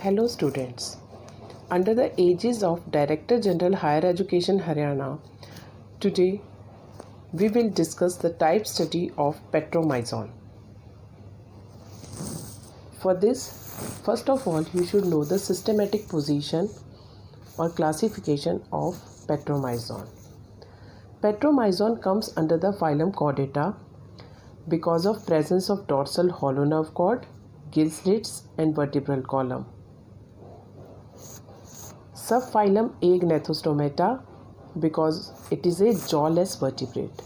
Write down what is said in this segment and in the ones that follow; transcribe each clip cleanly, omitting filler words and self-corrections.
Hello students. Under the aegis of Director General Higher Education Haryana, today we will discuss the type study of petromyzon. For this, first of all, you should know the systematic position or classification of petromyzon. Petromyzon comes under the phylum Chordata because of presence of dorsal hollow nerve cord, gill slits and vertebral column. Subphylum Agnatostomata because it is a jawless vertebrate.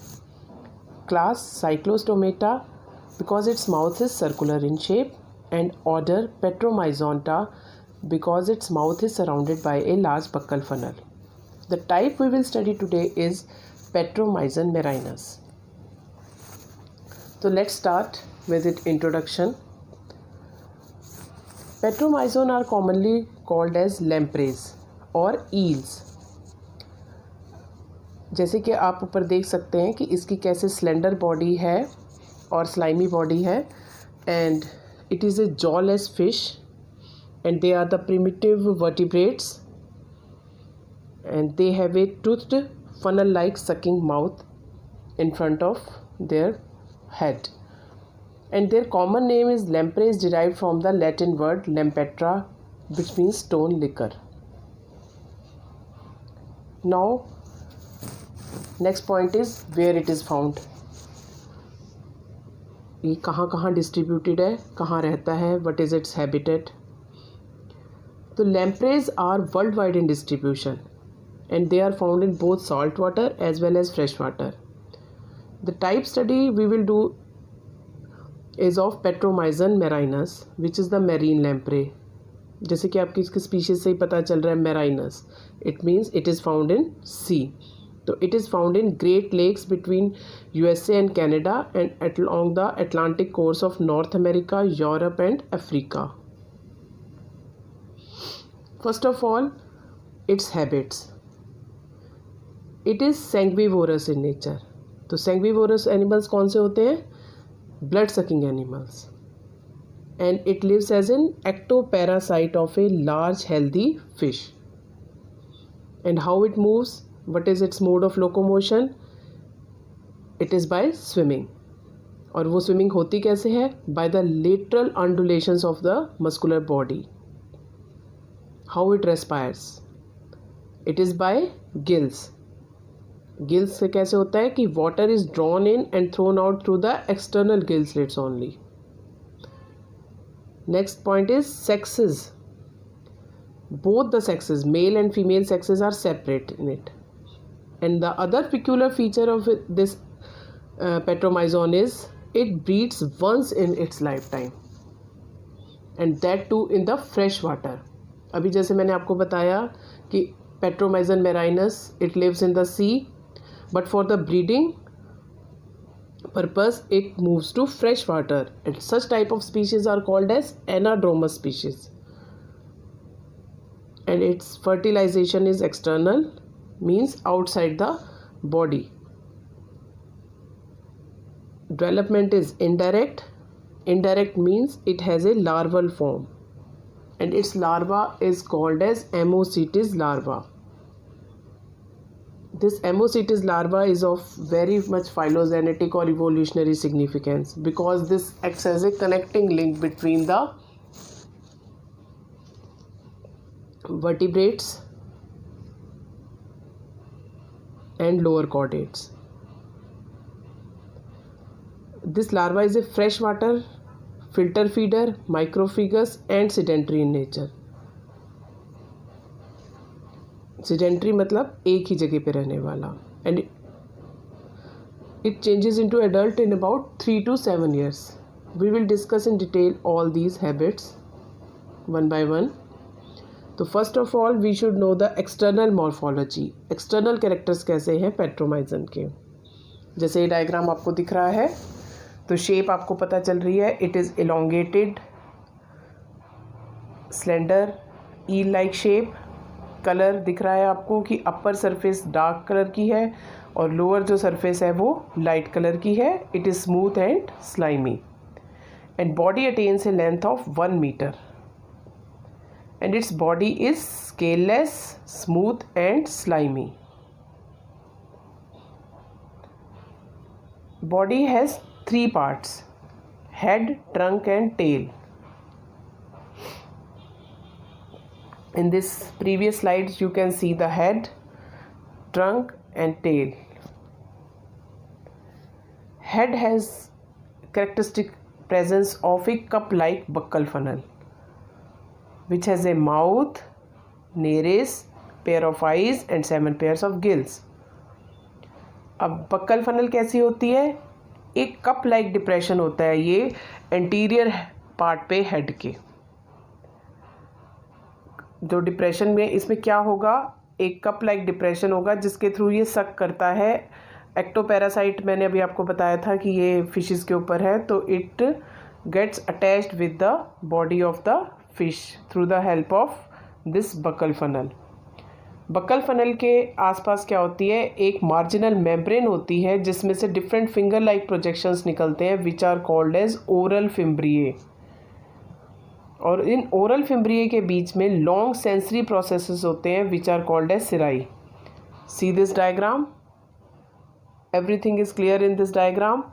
Class Cyclostomata because its mouth is circular in shape, and order Petromyzonta because its mouth is surrounded by a large buccal funnel. The type we will study today is Petromyzon marinus. So let's start with its introduction. Petromyzon are commonly called as lampreys और eels. जैसे कि आप ऊपर देख सकते हैं कि इसकी कैसे स्लेंडर बॉडी है और स्लाइमी बॉडी है, and it is a jawless fish and they are the primitive vertebrates and they have a toothed funnel like sucking mouth in front of their head, and their common name is lampreys derived from the Latin word lampetra which means stone liquor. Now next point is where it is found. ये कहाँ कहाँ distributed है, कहाँ रहता है, what is its habitat. तो lampreys are worldwide in distribution and they are found in both salt water as well as fresh water. The type study we will do is of Petromyzon marinus which is the marine lamprey. जैसे कि आपकी इसके species से ही पता चल रहा है marinus, it means it is found in sea. तो it is found in Great Lakes between USA and Canada and along the Atlantic coast of North America, Europe and Africa. First of all, its habits. It is sanguivorous in nature. तो sanguivorous animals कौन से होते हैं? Blood sucking animals. And it lives as an ectoparasite of a large healthy fish. And how it moves? What is its mode of locomotion? It is by swimming. और वो swimming होती कैसे है? By the lateral undulations of the muscular body. How it respires? It is by gills. Gills से कैसे होता है कि water is drawn in and thrown out through the external gill slits only. Next point is sexes. Both the sexes, male and female sexes, are separate in it. And the other peculiar feature of this Petromyzon is it breeds once in its lifetime, and that too in the fresh water. अभी जैसे मैंने आपको बताया कि Petromyzon marinus it lives in the sea, but for the breeding purpose it moves to fresh water, and such type of species are called as anadromous species, and its fertilization is external, means outside the body. Development is indirect. Indirect means it has a larval form, and its larva is called as Ammocetes larva. This Ammocetes larva is of very much phylogenetic or evolutionary significance because this acts as a connecting link between the vertebrates and lower chordates. This larva is a freshwater filter feeder, microphagous and sedentary in nature. Sedentary मतलब एक ही जगह पे रहने वाला, and it changes into adult in about 3 to 7 years. We will discuss in detail all these habits one by one. तो first of all we should know the external morphology. External characters कैसे हैं Petromyzon के. जैसे ये diagram आपको दिख रहा है, तो शेप आपको पता चल रही है. It is elongated, slender, eel like shape. Colour दिख रहा है आपको कि अपर सरफेस डार्क कलर की है और लोअर जो सरफेस है वो लाइट कलर की है. It is smooth and slimy, and body attains a length of 1 meter. and its body is scaleless, smooth and slimy. Body has 3 parts: head, trunk and tail. In this previous slides you can see the head, trunk and tail. Head has characteristic presence of a cup-like buccal funnel which has a mouth, nares, pair of eyes and 7 pairs of gills. अब buckle funnel कैसी होती है? एक cup like depression होता है ये anterior part पे head के। जो डिप्रेशन में इसमें क्या होगा, एक कप लाइक डिप्रेशन होगा जिसके थ्रू ये सक करता है। एक्टोपैरासाइट मैंने अभी आपको बताया था कि ये फिशेस के ऊपर है, तो it gets attached with the body of the fish through the help of this buccal funnel. Buccal funnel के आसपास क्या होती है, एक मार्जिनल मेम्ब्रेन होती है जिसमें से डिफरेंट फिंगर लाइक प्रोजेक्शंस निकलते हैं which are called as oral fimbriae. और इन ओरल फिम्ब्रिए के बीच में लॉन्ग सेंसरी प्रोसेसेस होते हैं which are called as cirri. See this diagram, everything is clear in this diagram.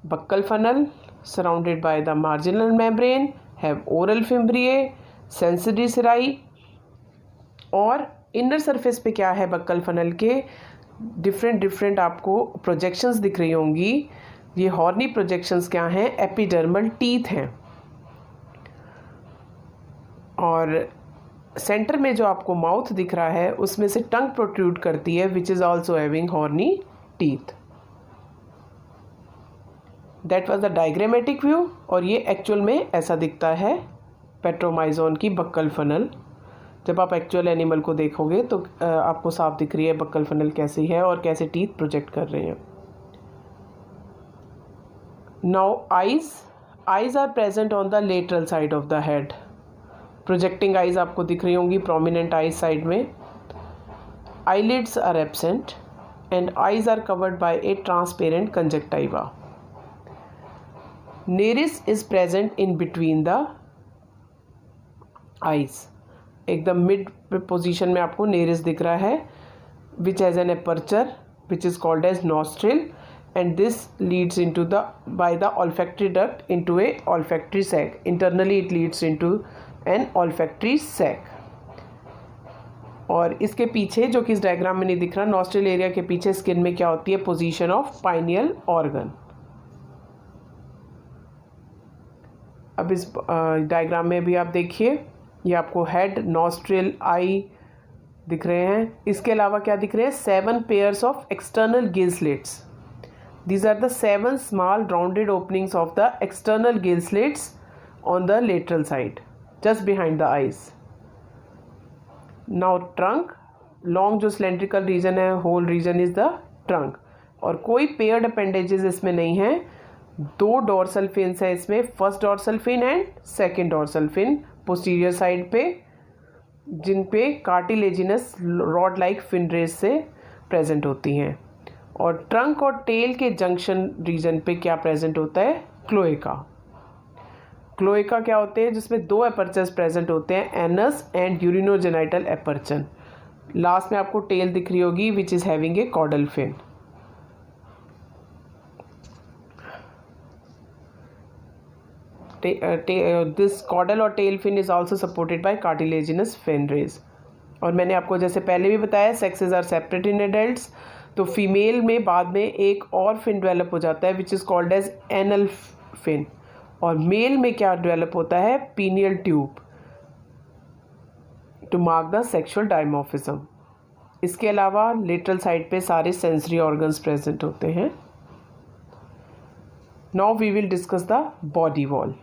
Buccal funnel surrounded by the marginal membrane have oral fimbriae, sensory cirri. और inner surface पे क्या है buccal funnel के, different आपको projections दिख रही होंगी। ये हॉर्नी प्रोजेक्शंस क्या हैं, एपिडर्मल टीथ हैं। और सेंटर में जो आपको माउथ दिख रहा है उसमें से टंग प्रोट्रूड करती है which is also having horny teeth. That was the diagrammatic view. और ये एक्चुअल में ऐसा दिखता है पेट्रोमाइजोन की बक्कल फनल। जब आप एक्चुअल एनिमल को देखोगे तो आपको साफ दिख रही है बक्कल फनल कैसी है और कैसे टीथ प्रोजेक्ट कर रहे हैं। Now eyes are present on the lateral side of the head. Projecting eyes आपको दिख रही होंगी, प्रोमिनेंट आइज साइड में। Eyelids are absent and eyes are covered by a transparent conjunctiva. Nares is present in between the eyes. एकदम mid position में आपको nares दिख रहा है which has an aperture which is called as nostril and this leads into the by the olfactory duct into a olfactory sac. Internally it leads into an olfactory sac. और इसके पीछे जो कि इस डायग्राम में नहीं दिख रहा, नॉस्ट्रिल एरिया के पीछे स्किन में क्या होती है, पोजीशन ऑफ पाइनियल ऑर्गन। अब इस डायग्राम में भी आप देखिए, ये आपको हेड, नॉस्ट्रिल, आई दिख रहे हैं। इसके अलावा क्या दिख रहे हैं, 7 pairs of external gill slits. These are the 7 small rounded openings of the external gill slits on the lateral side, just behind the eyes. Now trunk, long जो cylindrical region है, whole region is the trunk. और कोई paired appendages इसमें नहीं है। 2 dorsal fins है इसमें, first dorsal fin and second dorsal fin posterior side पे, जिन पे cartilaginous rod like fin rays से present होती हैं। और ट्रंक और टेल के जंक्शन रीजन पे क्या प्रेजेंट होता है, क्लोएका। क्लोएका क्या होते हैं, जिसमें 2 एपर्चर्स प्रेजेंट होते हैं, anus and urinogenital aperture. Last में आपको टेल दिख रही होगी which is having a caudal fin. This caudal और tail fin is also supported by cartilaginous fin rays. और मैंने आपको जैसे पहले भी बताया, sexes are separate in adults. तो फीमेल में बाद में एक और फिन डेवलप हो जाता है which is called as anal fin. और मेल में क्या डेवलप होता है, penial tube, to mark the sexual dimorphism. इसके अलावा लेटरल साइड पे सारे सेंसरी ऑर्गन्स प्रेजेंट होते हैं। Now we will discuss the body wall.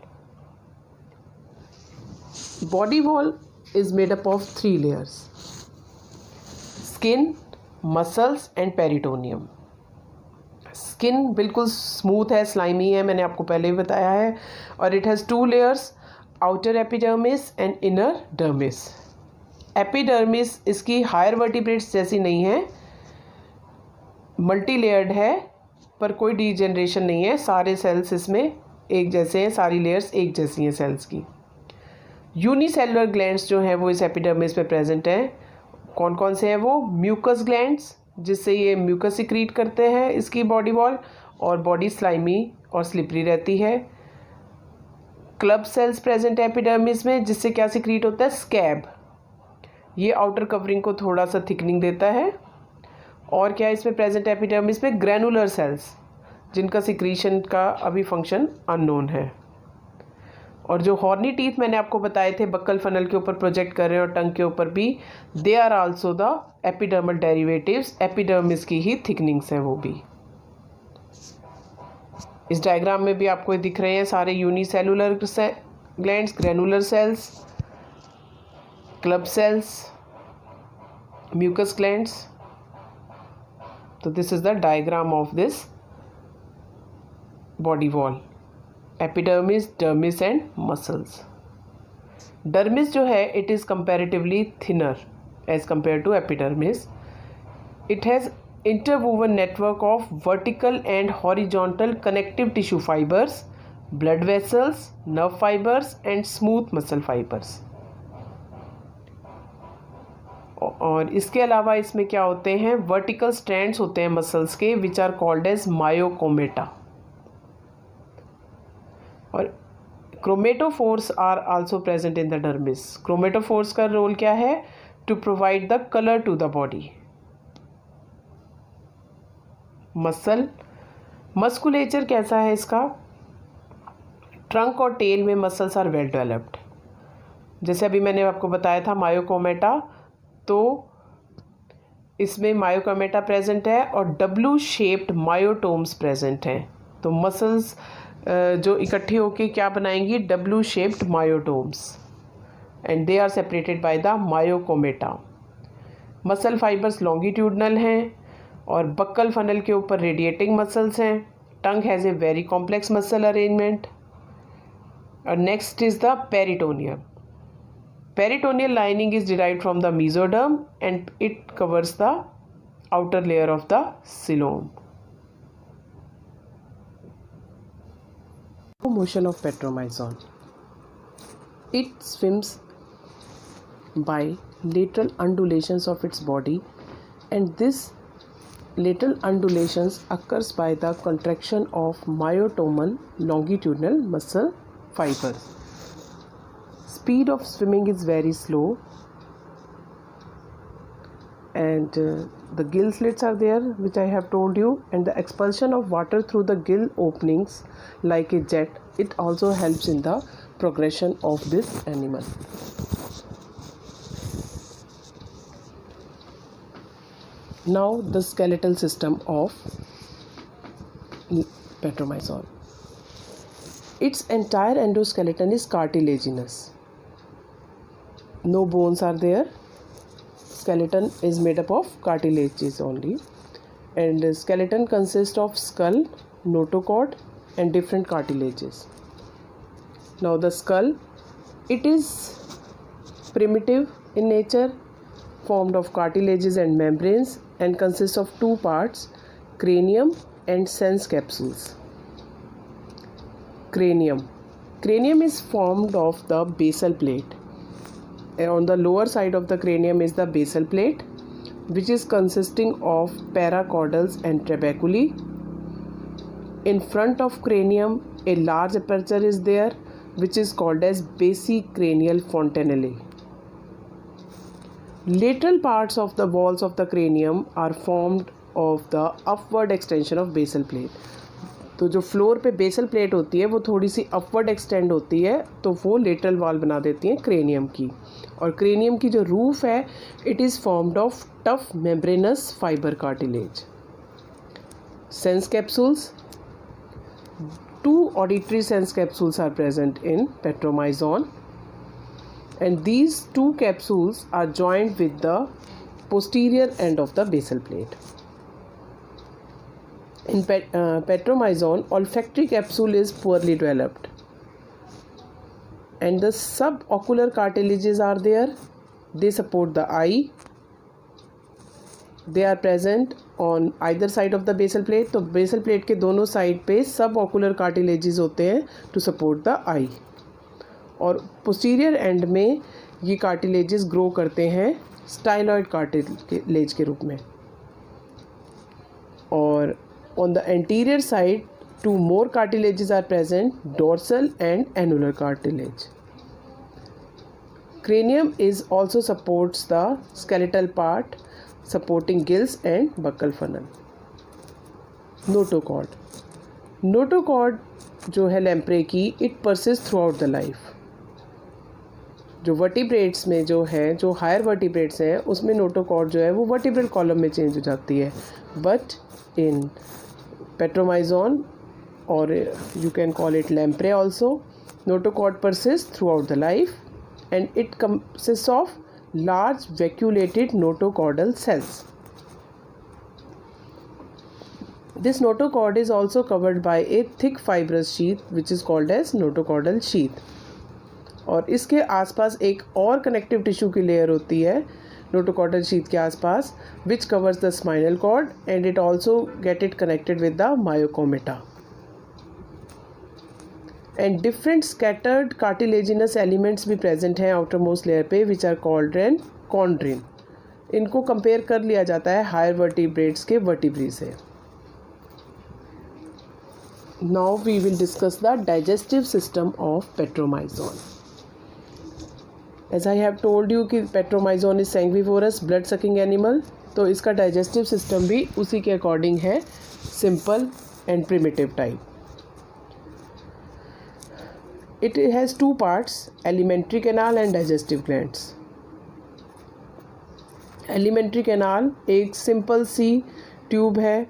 Body wall is made up of 3 layers: skin, muscles and peritoneum. Skin बिल्कुल smooth है, slimy है, मैंने आपको पहले भी बताया है। और it has 2 layers, outer epidermis and inner dermis. Epidermis इसकी हायर वर्टिब्रेट्स जैसी नहीं है, मल्टी लेयर्ड है, पर कोई डीजेनरेशन नहीं है। सारे सेल्स इसमें एक जैसे हैं, सारी लेयर्स एक जैसी हैं सेल्स की। यूनिसेलुलर ग्लैंड्स जो हैं वो इस एपिडर्मिस पे प्रेजेंट हैं। कौन कौन से हैं वो? म्यूकस ग्लैंड्स, जिससे ये म्यूकस सिक्रीट करते हैं इसकी बॉडी वॉल, और बॉडी स्लाइमी और स्लिपरी रहती है। क्लब सेल्स प्रेजेंट है एपिडर्मिस में, जिससे क्या सिक्रीट होता है? स्कैब। ये आउटर कवरिंग को थोड़ा सा थिकनिंग देता है। और क्या इसमें प्रेजेंट है एपिडर्मिस में? ग्रैनुलर सेल्स, जिनका सिक्रीशन का अभी फंक्शन अननोन है। और जो हॉर्नी टीथ मैंने आपको बताए थे बक्कल फनल के ऊपर प्रोजेक्ट कर रहे हैं और टंग के ऊपर भी, they are also the epidermal derivatives, epidermis की ही थिकनिंग्स हैं वो भी। इस डायग्राम में भी आपको दिख रहे हैं सारे unicellular glands, granular cells, club cells, mucus glands. तो this is the diagram of this body wall, epidermis, dermis and muscles. Dermis जो है it is comparatively thinner as compare to epidermis. It has interwoven network of vertical and horizontal connective tissue fibers, blood vessels, nerve fibers and smooth muscle fibers. और इसके अलावा इसमें क्या होते हैं, vertical strands होते हैं मसल्स के which are called as myocommata. और chromatophores are also present in the dermis. Chromatophores का रोल क्या है, to provide the colour to the body. Musculature कैसा है इसका, ट्रंक और टेल में मसल्स आर वेल डेवलप्ड. जैसे अभी मैंने आपको बताया था मायोकोमेटा, तो इसमें मायोकोमेटा प्रेजेंट है और डब्लू शेप्ड मायोटोम्स प्रेजेंट हैं. तो मसल्स जो इकट्ठी होकर क्या बनाएंगी, W shaped myotomes, and they are separated by the myocommata. Muscle fibres longitudinal हैं और बक्कल फनल के ऊपर रेडिएटिंग मसल्स हैं. Tongue has a very complex muscle arrangement. और next is the peritoneum. Peritoneal lining is derived from the mesoderm and it covers the outer layer of the coelom. Motion of petromyzon. It swims by lateral undulations of its body, and this lateral undulations occurs by the contraction of myotomal longitudinal muscle fibers. Speed of swimming is very slow, and the gill slits are there, which I have told you, and the expulsion of water through the gill openings like a jet, it also helps in the progression of this animal. Now the skeletal system of petromyzon. Its entire endoskeleton is cartilaginous. No bones are there. Skeleton is made up of cartilages only, and skeleton consists of skull, notochord and different cartilages. Now the skull, it is primitive in nature, formed of cartilages and membranes, and consists of two parts, cranium and sens capsules. Cranium is formed of the basal plate. On the lower side of the cranium is the basal plate, which is consisting of paracaudals and trabeculae. In front of cranium, a large aperture is there, which is called as basicranial fontanelle. Lateral parts of the walls of the cranium are formed of the upward extension of basal plate. तो जो floor पे basal plate होती है वो थोड़ी सी upward extend होती है, तो वो लेटरल वॉल बना देती हैं क्रेनियम की. और क्रेनियम की जो रूफ है, it is formed of tough membranous fibre cartilage. Sense capsules, 2 auditory sense capsules are present in Petromyzon, and these 2 capsules are joined with the posterior end of the basal plate. In petromyzon, olfactory capsule is poorly developed, and the subocular cartilages are there. They support the eye. They are present on either side of the basal plate. तो basal plate के दोनों side पे subocular cartilages होते हैं to support the eye. और posterior and में ये cartilages grow करते हैं स्टाइलॉइड कार्टिलेज के रूप में, और on the anterior side 2 more cartilages are present, dorsal and annular cartilage. Cranium is also supports the skeletal part, supporting gills and buccal funnel. Notochord. Notochord जो है लैम्प्रे की, it persists throughout the life. जो vertebrates में जो है, जो higher vertebrates हैं, उसमें नोटोकॉर्ड जो है वो वर्टिब्रल कॉलम में चेंज हो जाती है, but in Petromyzon or you can call it lamprey also, notochord persists throughout the life and it consists of large vacuolated notochordal cells. This notochord is also covered by a thick fibrous sheath which is called as notochordal sheath. और इसके आसपास एक और connective tissue की layer होती है notochordal sheath के आसपास, which covers the spinal cord and it also get it connected with the myocomata. And different scattered cartilaginous elements भी प्रेजेंट हैं आउटर मोस्ट लेयर पे, which are called and chondrin. इनको compare कर लिया जाता है हायर वर्टिब्रेट्स के vertebrae से. Now we will discuss the digestive system of Petromyzon. As I have told you कि Petromyzon is sanguivorous blood sucking animal, तो इसका डाइजेस्टिव सिस्टम भी उसी के अकॉर्डिंग है, simple and primitive type. It has 2 parts, alimentary canal and digestive glands. Alimentary canal एक simple सी tube है,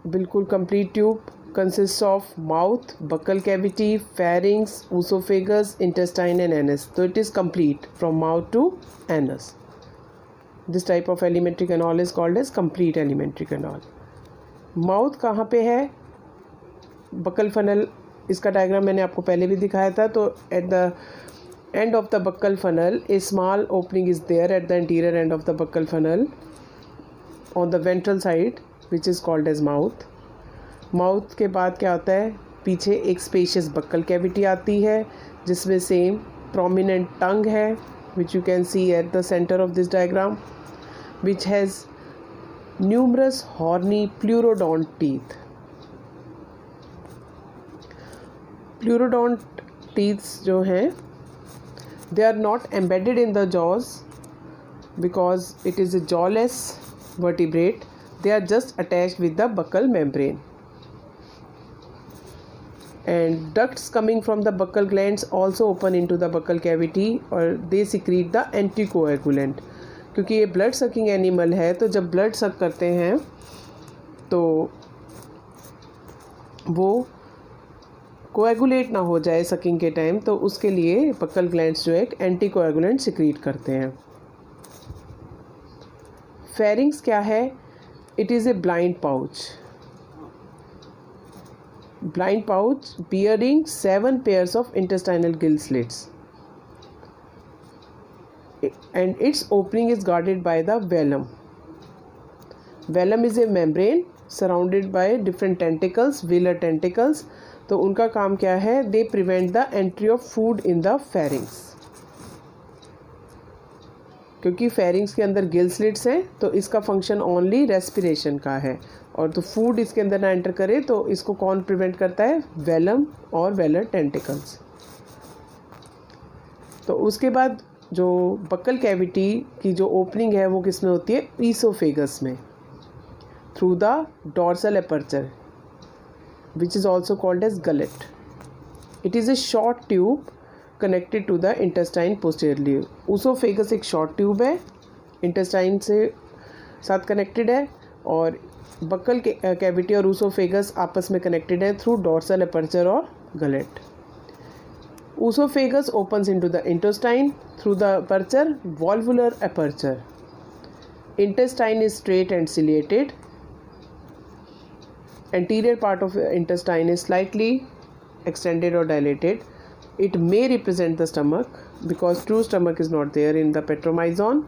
बिल्कुल complete tube, consists of mouth, buccal cavity, pharynx, oesophagus, intestine and anus. So it is complete from mouth to anus. This type of alimentary canal is called as complete alimentary canal. Mouth कहाँ पे है? Buccal funnel, इसका diagram मैंने आपको पहले भी दिखाया था. तो at the end of the buccal funnel a small opening is there at the interior end of the buccal funnel on the ventral side which is called as mouth. Mouth के बाद क्या होता है, पीछे एक स्पेशियस बक्कल कैविटी आती है जिसमें सेम प्रोमिनेंट टंग है, which you can see at the centre of this diagram, which has numerous horny pleurodont teeth. Pleurodont teeths जो हैं, they are not embedded in the jaws because it is a jawless vertebrate. They are just attached with the buccal membrane. And ducts coming from the buccal glands also open into the buccal cavity और they secrete the anticoagulant. क्योंकि ये blood sucking animal है, तो जब blood सक करते हैं तो वो कोएगुलेट ना हो जाए सकिंग के टाइम, तो उसके लिए बक्कल ग्लैंड्स जो एक एंटीकोएगुलेंट सिक्रीट करते हैं. फेरिंग्स क्या है? It is a blind pouch. Blind pouch bearing 7 pairs of intestinal gill slits and its opening is guarded by the velum. Velum is a membrane surrounded by different tentacles, velar tentacles. तो उनका काम क्या है? They prevent the entry of food in the pharynx. क्योंकि pharynx के अंदर gill slits हैं, तो इसका फंक्शन ओनली रेस्पिरेशन का है, और तो फूड इसके अंदर ना एंटर करे तो इसको कौन प्रिवेंट करता है? वेलम और वेलर टेंटिकल्स. तो उसके बाद जो बक्कल कैविटी की जो ओपनिंग है वो किस में होती है? ईसोफेगस में, through the dorsal aperture which is also called as gullet. It is a short tube connected to the intestine posteriorly. Oesophagus एक शॉर्ट ट्यूब है, इंटेस्टाइन से साथ कनेक्टेड है, और बक्कल कैविटी और ऊसोफेगस आपस में कनेक्टेड है थ्रू डॉर्सल एपर्चर और gullet. Oesophagus opens into the intestine through the aperture valvular aperture. Intestine is straight and ciliated. Anterior part of intestine is slightly extended or dilated. It may represent the stomach because true stomach is not there in the petromyzon.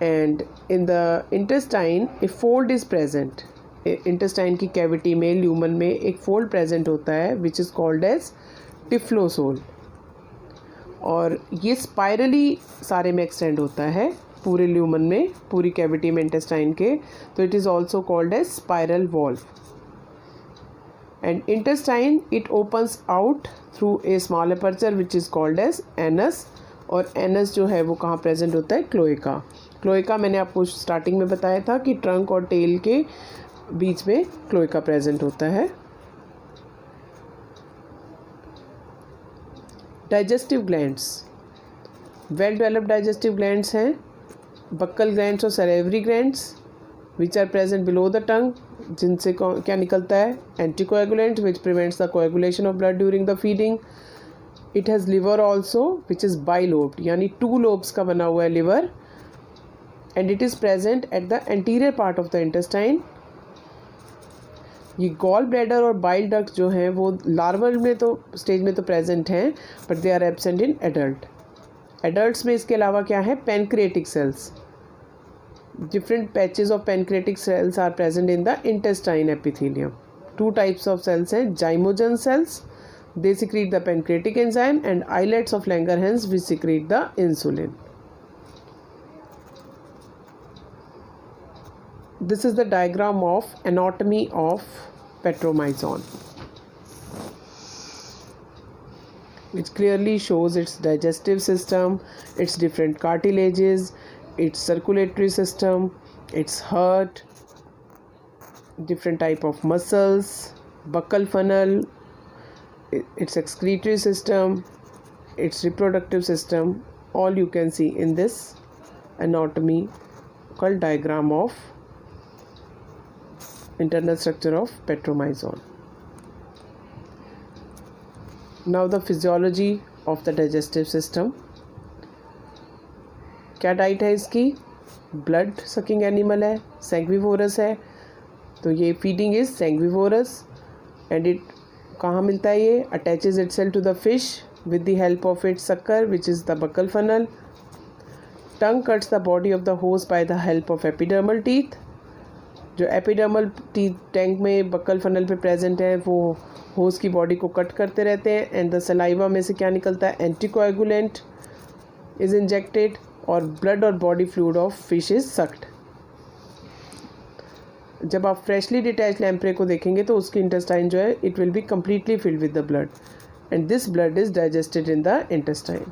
And in the intestine a fold is present intestine की cavity में, lumen में एक fold present होता है which is called as typhlosole, और ये spirally सारे में एक्सटेंड होता है पूरे ल्यूमन में, पूरी कैविटी में इंटेस्टाइन के, तो it is also called as spiral valve. And intestine it opens out through a small aperture which is called as anus, और एनस जो है वो कहाँ प्रेजेंट होता है, क्लोएका. क्लोएका मैंने आपको स्टार्टिंग में बताया था कि ट्रंक और टेल के बीच में क्लोएका प्रेजेंट होता है. Digestive glands, well developed digestive glands हैं बक्कल ग्लैंड्स और salivary glands which are present below the tongue, जिनसे क्या निकलता है, anticoagulant which prevents the coagulation of blood during the feeding. It has liver also which is bilobed, यानी 2 lobes का बना हुआ है liver, and it is present at the anterior part of the intestine. ये गॉल ब्लैडर और bile duct जो हैं वो लार्वल में तो स्टेज में तो प्रेजेंट हैं, but they are absent in adult. Adults में इसके अलावा क्या है, pancreatic cells, different patches of pancreatic cells are present in the intestine epithelium. 2 types of cells हैं, zymogen cells, they secrete the pancreatic enzyme, and islets of Langerhans which secrete the insulin. This is the diagram of anatomy of petromyzon, which clearly shows its digestive system, its different cartilages, its circulatory system, its heart, different type of muscles, buccal funnel, its excretory system, its reproductive system, all you can see in this anatomical diagram of internal structure of petromyzon. Now the physiology of the digestive system. क्या diet है इसकी, blood sucking animal है, सैंग्विवोरस है, तो ये feeding is sanguivorous. And it कहाँ मिलता है, ये attaches itself to the fish with the help of its sucker which is the buccal funnel. Tongue cuts the body of the hose by the help of epidermal teeth. जो epidermal teeth tank में buckle funnel पे present है वो होस की body को cut करते रहते हैं. एंड द सलाइवा में से क्या निकलता है, एंटीकोएगुलेंट इज इंजेक्टेड, और ब्लड और body fluid of fish is sucked. जब आप फ्रेशली डिटैच लैम्प्रे को देखेंगे तो उसकी इंटेस्टाइन जो है it will be completely filled with the blood, and this blood is digested in the intestine.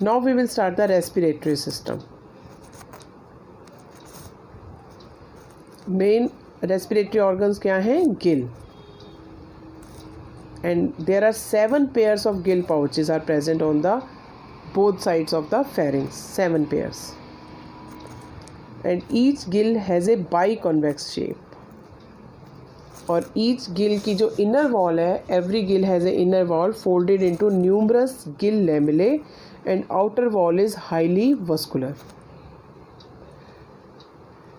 Now we will start the respiratory system. Main respiratory organs क्या हैं, gill, and there are 7 pairs of gill pouches are present on the both sides of the pharynx, 7 pairs, and each gill has a biconvex shape. और each gill की जो inner wall है, every gill has a inner wall folded into numerous gill lamellae, and outer wall is highly vascular.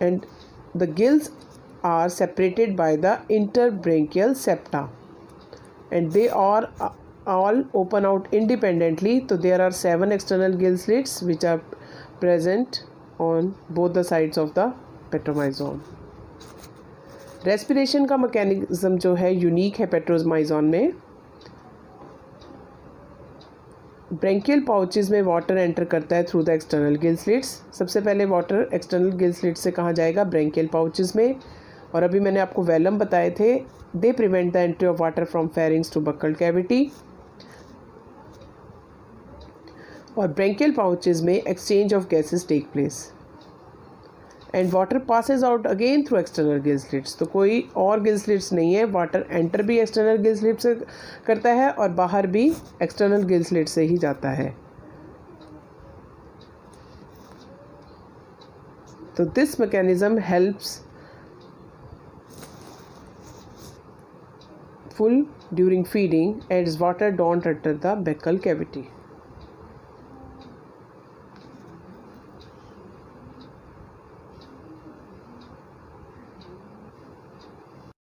And the gills are separated by the interbranchial septa, and they are all open out independently. So there are 7 external gill slits which are present on both the sides of the petromyzon. Respiration का mechanism जो है unique है Petromyzon में. Branchial pouches में water enter करता है through the external gill slits. सबसे पहले वाटर एक्सटर्नल गिल स्लिट से कहाँ जाएगा, ब्रेंकियल पाउचेस में. और अभी मैंने आपको वेलम बताए थे, they prevent the entry of water from pharynges to buccal cavity. और ब्रेंकियल पाउचेस में exchange of gases take place, and water passes out again through external gill slits. तो कोई और गिल स्लिट्स नहीं है, वाटर एंटर भी external gill slit से करता है और बाहर भी एक्सटर्नल गिल स्लिट से ही जाता है. तो this mechanism helps full during feeding as water don't enter the buccal cavity.